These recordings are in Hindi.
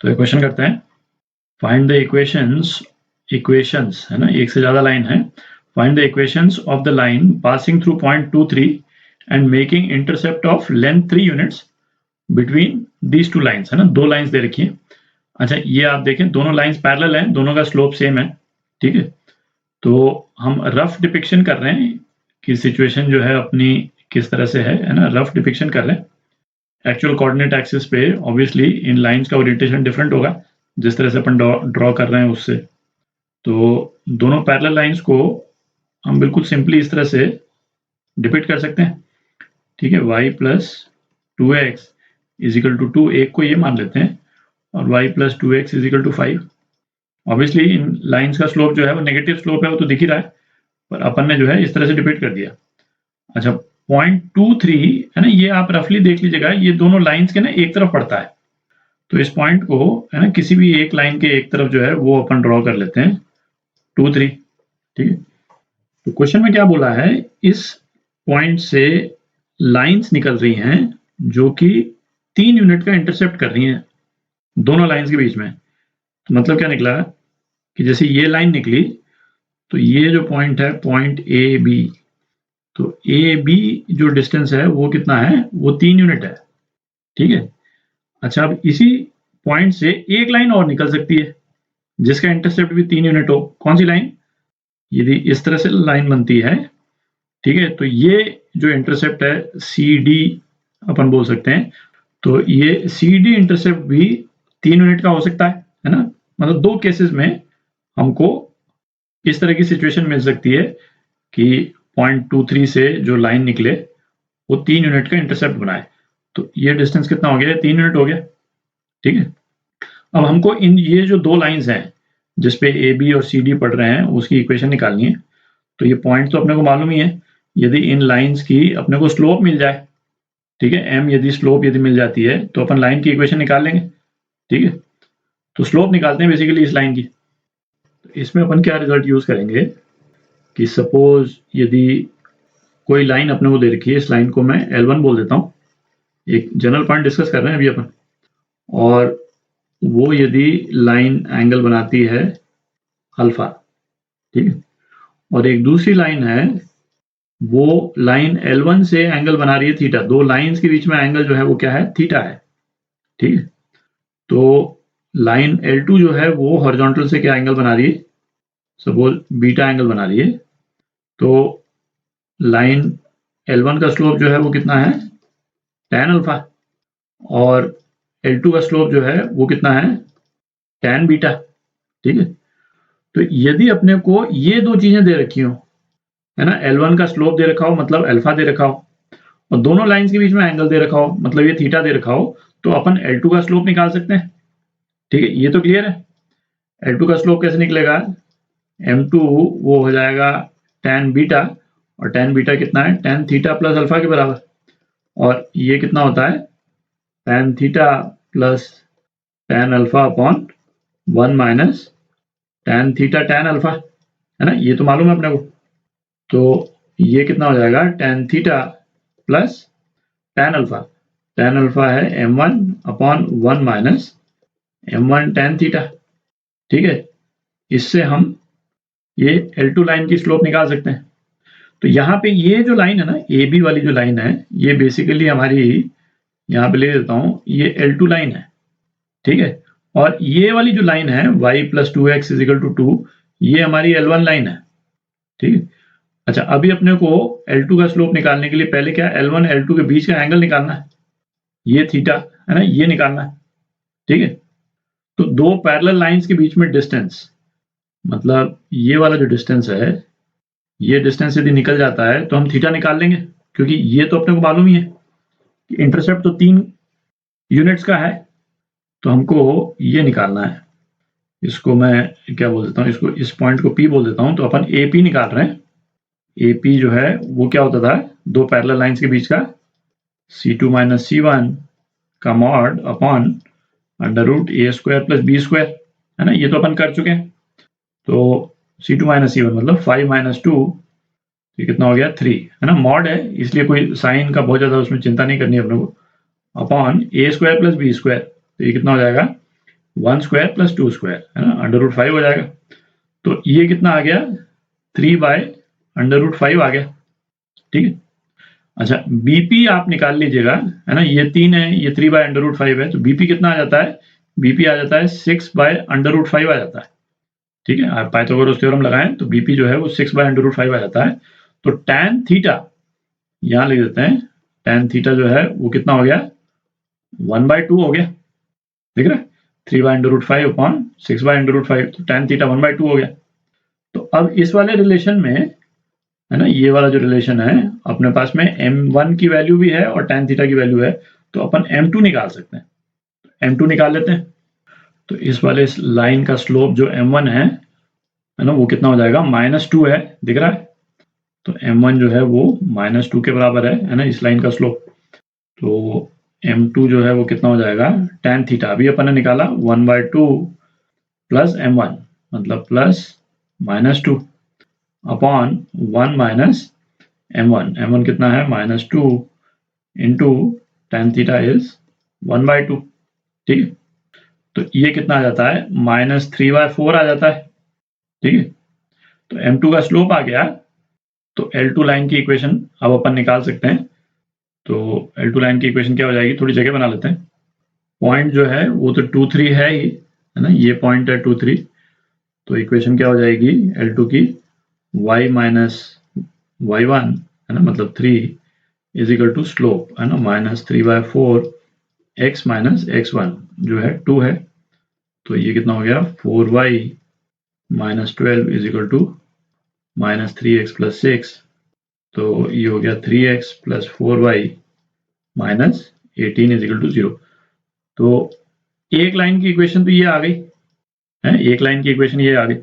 तो ये क्वेश्चन करते हैं, फाइंड द इक्वेशंस है ना, एक से ज्यादा लाइन है, find the equations of the line passing through point 2 3 and making intercept of length 3 units between these two lines है ना, दो लाइन्स दे रखी है। अच्छा ये आप देखें दोनों लाइन्स पैरेलल हैं, दोनों का स्लोप सेम है, ठीक है। तो हम रफ डिपिक्शन कर रहे हैं कि सिचुएशन जो है अपनी किस तरह से है ना, रफ डिपिक्शन कर रहे हैं। एक्चुअल कोऑर्डिनेट एक्सिस पे ऑब्वियसली इन लाइंस का ओरिएंटेशन डिफरेंट होगा जिस तरह से अपन ड्रॉ कर रहे हैं उससे। तो दोनों पैरेलल लाइंस को हम बिल्कुल सिंपली इस तरह से डिपिक्ट कर सकते हैं, ठीक है। y plus 2x is equal to 2, एक को ये मान लेते हैं, और y plus 2x is equal to 5। Obviously इन लाइंस का स्लोप जो है वो नेगेटिव स्लोप है, वो तो दिख ही रहा है, पर अपन ने जो है इस तरह से डिपिक्ट कर दिया। अच्छा पॉइंट 2 3 है ना, ये आप रफली देख लीजिएगा, ये दोनों लाइंस के ना एक तरफ पड़ता है। तो इस पॉइंट को है ना किसी भी एक लाइन के एक तरफ जो है वो अपन ड्रॉ कर लेते हैं 2 3, ठीक है। तो क्वेश्चन में क्या बोला है, इस पॉइंट से लाइंस निकल रही हैं जो कि 3 यूनिट का इंटरसेप्ट कर रही हैं दोनों लाइंस के बीच में। तो मतलब क्या निकला कि जैसे ये लाइन निकली तो ये जो पॉइंट है पॉइंट ए बी, तो ए बी जो डिस्टेंस है वो कितना है, वो 3 यूनिट है, ठीक है। अच्छा अब इसी पॉइंट से एक लाइन और निकल सकती है जिसका इंटरसेप्ट भी 3 यूनिट हो। कौन सी लाइन, यदि इस तरह से लाइन बनती है, ठीक है, तो ये जो इंटरसेप्ट है सी डी अपन बोल सकते हैं। तो ये सी डी इंटरसेप्ट भी 3 यूनिट का हो सकता है ना। मतलब दो केसेस में हमको इस तरह की सिचुएशन मिल सकती है कि पॉइंट 2 3 से जो लाइन निकले वो 3 यूनिट का इंटरसेप्ट बनाए। तो ये डिस्टेंस कितना हो गया, 3 यूनिट हो गया, ठीक है। अब हमको इन ये जो दो लाइंस हैं जिसपे ए बी और सी डी पढ़ रहे हैं उसकी इक्वेशन निकालनी है। तो ये पॉइंट तो अपने को मालूम ही है, यदि इन लाइंस की अपने को स्लोप मिल जाए, ठीक है, एम यदि स्लोप यदि मिल जाती है तो अपन लाइन की इक्वेशन निकाल लेंगे, ठीक है। तो स्लोप निकालते हैं बेसिकली इस लाइन की। तो इसमें अपन क्या रिजल्ट यूज करेंगे कि सपोज यदि कोई लाइन अपने को दे रखी है, इस लाइन को मैं L1 बोल देता हूँ, एक जनरल पॉइंट डिस्कस कर रहे हैं अभी अपन, और वो यदि लाइन एंगल बनाती है अल्फा, ठीक है, और एक दूसरी लाइन है वो लाइन L1 से एंगल बना रही है थीटा। दो लाइंस के बीच में एंगल जो है वो क्या है, थीटा है, ठीक है। तो लाइन L2 जो है वो हॉरिजॉन्टल से क्या एंगल बना रही है, सपोज बीटा एंगल बना रही है। तो लाइन L1 का स्लोप जो है वो कितना है, tan अल्फा, और L2 का स्लोप जो है वो कितना है, tan बीटा, ठीक है। तो यदि अपने को ये दो चीजें दे रखी हो है ना, L1 का स्लोप दे रखा हो मतलब अल्फा दे रखा हो, और दोनों लाइंस के बीच में एंगल दे रखा हो मतलब ये थीटा दे रखा हो, तो अपन L2 का स्लोप निकाल सकते हैं, ठीक है। ये तो क्लियर है। L2 का स्लोप कैसे निकलेगा, M2 वो हो जाएगा tan बीटा, और tan बीटा कितना है, tan थीटा प्लस अल्फा के बराबर, और ये कितना होता है tan theta plus tan alpha upon 1 minus tan theta tan alpha, है ना, ये तो मालूम है अपने को। तो ये कितना हो जाएगा tan theta plus tan alpha, tan alpha है m1 upon 1 minus m1 tan theta, ठीक है। इससे हम ये L2 लाइन की स्लोप निकाल सकते हैं। तो यहाँ पे ये जो लाइन है ना, ए बी वाली जो लाइन है, ये बेसिकली हमारी, यहाँ पे ले देता हूँ, ये L2 लाइन है, ठीक है। और ये वाली जो लाइन है y plus 2x is equal to 2, ये हमारी L1 लाइन है, ठीक है। अच्छा अभी अपने को L2 का स्लोप निकालने के लिए पहले क्या L1 L2 के बीच का एंगल निकालना है, ये थीटा है ना, ये निकालना है, ठीक है। तो दो पैरेलल लाइंस के बीच में डिस्टेंस, मतलब ये वाला जो डिस्टेंस है, ये डिस्टेंस यदि निकल जाता है तो हम थीटा निकाल लेंगे, क्योंकि ये तो अपने को मालूम ही है कि इंटरसेप्ट तो 3 यूनिट्स का है, तो हमको ये निकालना है। इसको मैं क्या बोल देता हूँ, इसको इस पॉइंट को P बोल देता हूँ। तो अपन AP निकाल रहे हैं। AP जो है वो क्या होता था, दो पैरेलल लाइंस के बीच का C2 माइनस C1 का mod upon under root A square plus B square, है ना, ये तो अपन कर चुके हैं। तो C2 माइनस C1 मतलब 5 माइनस 2, ये कितना हो गया 3, है ना, मॉड है इसलिए कोई साइन का बहुत ज्यादा उसमें चिंता नहीं करनी है अपने को, upon A square plus B square, तो ये कितना हो जाएगा 1 स्क्वायर प्लस 2 स्क्वायर, है ना, √5 हो जाएगा। तो ये कितना आ गया, 3/√5 आ गया। ठीक है। अच्छा, बीपी आप निकाल लीजिएगा, है ना, ये 3 है, ये 3/√5 है, तो बीपी कितना आ जाता है, बीपी आ जाता है 6/√5 आ जाता है। ठीक है, आप पाइथागोरस थ्योरम लगाएं तो बीपी जो है वो 6/√5 आ जाता है। तो tan थीटा यहाँ लिख देते हैं, tan थीटा जो है वो कितना हो गया, 1/2 हो गया। दिख रहा है, 3/√5 अपॉन 6/√5, तो tan थीटा 1/2 हो गया। तो अब इस वाले रिलेशन में, है ना, ये वाला जो रिलेशन है अपने पास में m1 की वैल्यू भी है और tan थीटा की वैल्यू है, तो अपन m2 निकाल सकते हैं। m2 निकाल लेते हैं। तो इस वाले लाइन का स्लोप जो m1 है ना, वो कितना हो जाएगा, -2 है, दिख रहा है। तो m1 जो है वो -2 के बराबर है ना, इस लाइन का स्लोप। तो m2 जो है वो कितना हो जाएगा, tan थीटा अभी अपन ने निकाला 1/2 प्लस m1, मतलब plus -2 upon 1 minus m1, m1 कितना है, -2 इंटू tan थीटा इज 1/2। ठीक है, तो ये कितना आ जाता है, -3/4 आ जाता है। ठीक है, तो m2 का स्लोप आ गया। तो L2 लाइन की इक्वेशन अब अपन निकाल सकते हैं। तो L2 लाइन की इक्वेशन क्या हो जाएगी, थोड़ी जगह बना लेते हैं। पॉइंट जो है वो तो 2 3 है ही, है ना, ये पॉइंट है 2 3। तो इक्वेशन क्या हो जाएगी L2 की, y माइनस y1, है ना, मतलब 3 इज इक्वल टू स्लोप, है ना, -3/4 x माइनस x1 जो है 2 है। तो ये कितना हो गया, 4y minus 12 is equal to -3x plus 6। तो ये हो गया 3x plus 4y minus 18 is equal to 0। तो एक लाइन की इक्वेशन तो ये आ गई है, एक लाइन की इक्वेशन ये आ गई।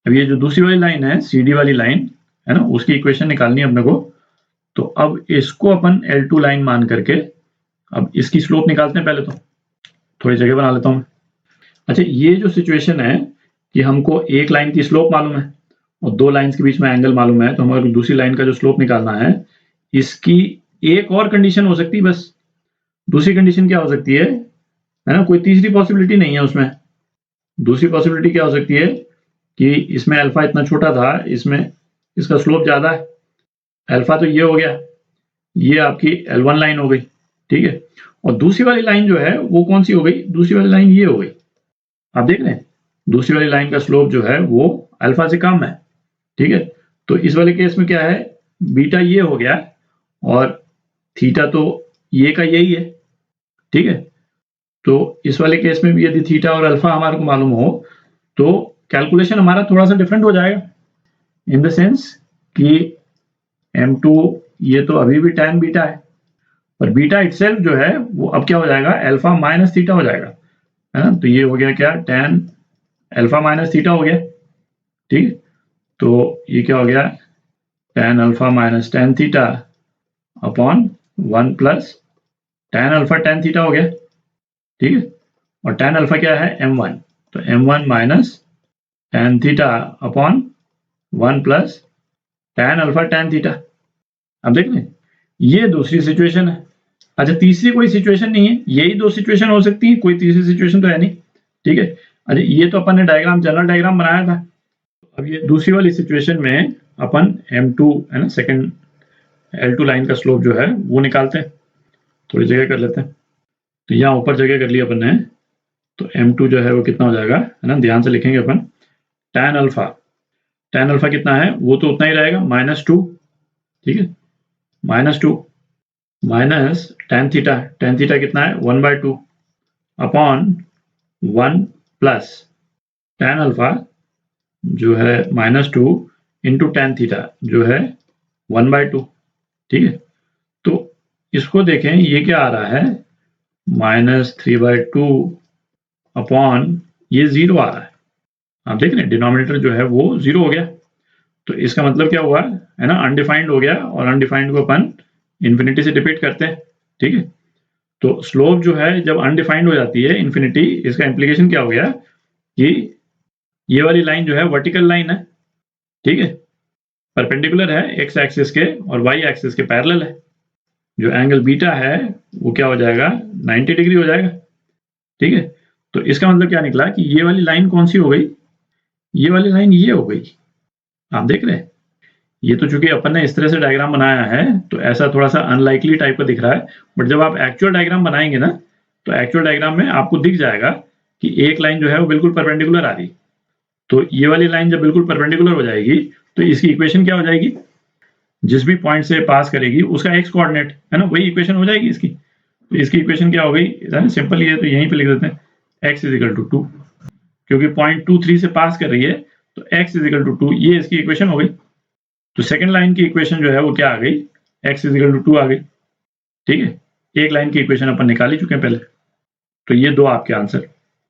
अब ये जो दूसरी वाली लाइन है, CD वाली लाइन, है ना, उसकी इक्वेशन निकालनी है अपने को। तो अब इसको अपन L2 लाइन मान करके अब इसकी स्लोप निकालते हैं। पहले तो थोड़ी जगह बना लेता हूँ मैं। अच्छा, ये जो सिचुएशन है कि हमको एक लाइन की स्लोप मालूम है और दो लाइंस के बीच में एंगल मालूम है, तो हमारे दूसरी लाइन का जो स्लोप निकालना है, इसकी एक और कंडीशन हो सकती है बस। दूसरी कंडीशन क्या हो सकती है ना, कोई तीसरी पॉसिबिलिटी नहीं है उसमें। दूसरी पॉसिबिलिटी क्या हो सकती है कि इसमें अल्फा इतना छोटा था, इसमें इसका स्लोप ज्यादा है। अल्फा तो ये हो गया, ये आपकी L1 लाइन हो गई। ठीक है, और दूसरी वाली लाइन जो है वो कौन सी हो गई, दूसरी वाली लाइन ये हो गई। आप देख रहे हैं, दूसरी वाली लाइन का स्लोप जो है वो अल्फा से कम है। ठीक है, तो इस वाले केस में क्या है, बीटा ये हो गया और थीटा तो ये का यही है। ठीक है, तो इस वाले केस में भी यदि थीटा और अल्फा हमारे को मालूम हो तो कैलकुलेशन हमारा थोड़ा सा डिफरेंट हो जाएगा, इन द सेंस कि m2 ये तो अभी भी tan बीटा है, पर बीटा इटसेल्फ जो है वो अब क्या हो जाएगा, अल्फा माइनस थीटा हो जाएगा, है ना। तो ये हो गया क्या, tan अल्फा माइनस थीटा हो गया। ठीक है, तो ये क्या हो गया, tan alpha minus tan theta upon 1 plus tan alpha tan theta हो गया। ठीक है, और tan अल्फा क्या है, m1, तो m1 minus tan theta upon 1 plus tan alpha tan theta. अब देख लें, ये दूसरी सिचुएशन है। अच्छा, तीसरी कोई सिचुएशन नहीं है, यही दो सिचुएशन हो सकती है, कोई तीसरी सिचुएशन तो है नहीं। ठीक है, अच्छा, ये तो अपन ने डायग्राम, जनरल डायग्राम बनाया था। अब ये दूसरी वाली सिचुएशन में अपन m2, है ना, सेकंड L2 लाइन का स्लोप जो है वो निकालते हैं। थोड़ी जगह कर लेते हैं। तो यहाँ ऊपर जगह कर ली अपन ने, तो m2 जो है वो कितना हो जाएगा, है ना, ध्यान से लिखेंगे अपन। tan अल्फा कितना है, वो तो उतना ही रहेगा, -2। ठीक है, -2 माइनस tan थीटा कितना है, 1/2 अपॉन 1 प्लस tan अल्फा जो है -2 इंटू tan थीटा जो है 1/2। ठीक है, तो इसको देखें, ये क्या आ रहा है, -3/2 अपॉन ये 0 आ रहा है। आप देख रहे हैं, डिनोमिनेटर जो है वो 0 हो गया। तो इसका मतलब क्या हुआ, है ना, अनडिफाइंड हो गया, और अनडिफाइंड को अपन इन्फिनिटी से डिफाइंड करते हैं। ठीक है, तो स्लोप जो है जब अनडिफाइंड हो जाती है इन्फिनिटी, इसका इम्प्लीकेशन क्या हो गया कि ये वाली लाइन जो है वर्टिकल लाइन है। ठीक है, परपेंडिकुलर है एक्स एक्सिस के और वाई एक्सिस के पैरेलल है। जो एंगल बीटा है वो क्या हो जाएगा, 90 डिग्री हो जाएगा। ठीक है, तो इसका मतलब क्या निकला कि ये वाली लाइन कौन सी हो गई, ये वाली लाइन ये हो गई। आप देख रहे हैं, ये तो चूंकि अपन ने इस तरह से डायग्राम बनाया है तो ऐसा थोड़ा सा अनलाइकली टाइप का दिख रहा है, बट जब आप एक्चुअल डायग्राम बनाएंगे ना तो एक्चुअल डायग्राम में आपको दिख जाएगा कि एक लाइन जो है वो बिल्कुल परपेंडिकुलर आ रही। तो ये वाली लाइन जब बिल्कुल परपेंडिकुलर हो जाएगी तो इसकी इक्वेशन क्या हो जाएगी, जिस भी पॉइंट से पास करेगी उसका एक्स कोऑर्डिनेट है ना, वही इक्वेशन हो जाएगी इसकी। तो इसकी इक्वेशन क्या हो गई, सिंपल ही है, तो यहीं पे लिख देते हैं x इज इक्वल टू 2, क्योंकि पॉइंट 2 3 से पास कर रही है तो x इज इक्वल टू 2, ये इसकी इक्वेशन हो गई। तो सेकंड लाइन की इक्वेशन जो है वो क्या आ गई, x इज इक्वल टू 2 आ गई। ठीक है, एक लाइन की इक्वेशन अपन निकाल ही चुके हैं पहले। तो ये दो आपके आंसर।